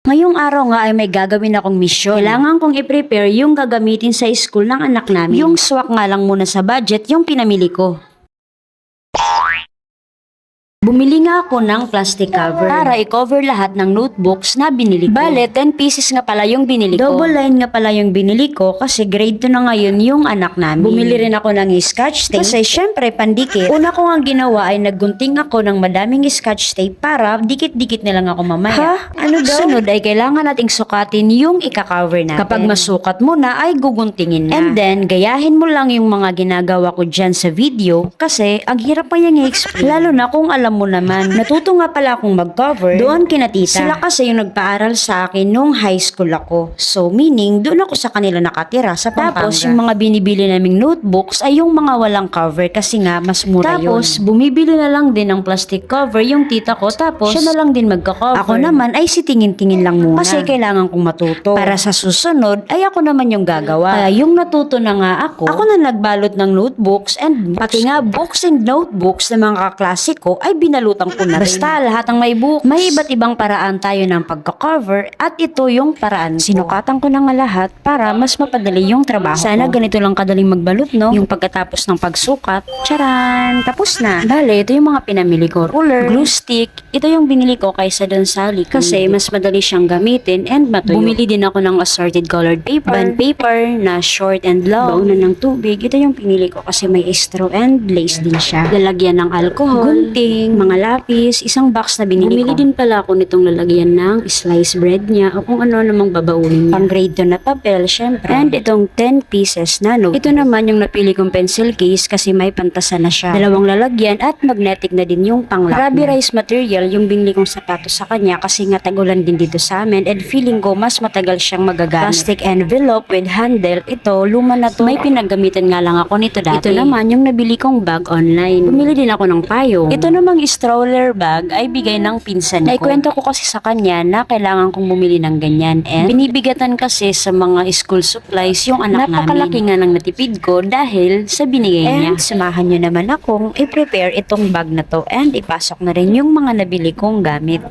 Ngayong araw nga ay may gagawin akong misyon. Kailangan kong i-prepare yung gagamitin sa school ng anak namin. Yung swak nga lang muna sa budget yung pinamili ko. Bumili nga ako ng plastic cover para i-cover lahat ng notebooks na binili ko. Bale, 10 pieces nga pala yung binili ko. Double line nga pala yung binili ko kasi grade 2 na ngayon yung anak namin. Bumili rin ako ng scotch tape kasi syempre pandikit. Una ko nga ginawa ay naggunting ako ng madaming scotch tape para dikit-dikit na lang ako mamaya. Ha? Ano daw? Sunod ay kailangan nating sukatin yung ika-cover natin. Kapag masukat mo na ay guguntingin na. And then, gayahin mo lang yung mga ginagawa ko dyan sa video kasi ang hirap pa yung i-explain. Lalo na kung alam mo naman, natuto nga pala akong mag-cover doon kina tita. Sila kasi yung nagpaaral sa akin nung high school ako. So meaning, doon ako sa kanila nakatira sa Pampanga. Tapos yung mga binibili naming notebooks ay yung mga walang cover kasi nga mas mura yun. Tapos bumibili na lang din ng plastic cover yung tita ko tapos siya na lang din magka-cover. Ako naman ay sitingin-tingin lang muna. Kasi kailangan kong matuto. Para sa susunod ay ako naman yung gagawa. Kaya yung natuto na nga ako na nagbalot ng notebooks and pati nga books and notebooks ng mga kaklase ko ay binalutan ko na rin. Basta lahat ng may book, may iba't ibang paraan tayo ng pagka-cover at ito yung paraan ko. Sinukatan ko na nga lahat para mas mapadali yung trabaho Sana ganito lang kadaling magbalot, no? Yung pagkatapos ng pagsukat, charan! Tapos na. Bale, ito yung mga pinamili ko. Ruler, glue stick, ito yung binili ko kaysa dun sa liquid. Kasi mas madali siyang gamitin and matuyo. Bumili din ako ng assorted colored paper, bond paper na short and long, baunan ng tubig. Ito yung pinili ko kasi may straw and lace din siya. Lalagyan ng alcohol, gunting, mga lapis, isang box na binili ko. Bumili din pala ako nitong lalagyan ng slice bread niya o kung ano namang babaunin niya. Pang grade 2 na papel, syempre. And itong 10 pieces na note. Ito naman yung napili kong pencil case kasi may pantasa na siya. Dalawang lalagyan at magnetic na din yung panglock. Rubberized material yung binili kong sapatos sa kanya kasi nga tagulan din dito sa amin and feeling ko mas matagal siyang magagamit. Plastic envelope with handle. Ito, luma na to. May pinagamitan nga lang ako nito dati. Ito naman yung nabili kong bag online. Bumili din ako ng payong. Ito namang stroller bag ay bigay ng pinsan ko. Naikwento ko kasi sa kanya na kailangan kong bumili ng ganyan and binibigatan kasi sa mga school supplies yung anak namin. Napakalaki nga ng natipid ko dahil sa binigay niya. And samahan nyo naman akong i-prepare itong bag na to and ipasok na rin yung mga nabili kong gamit.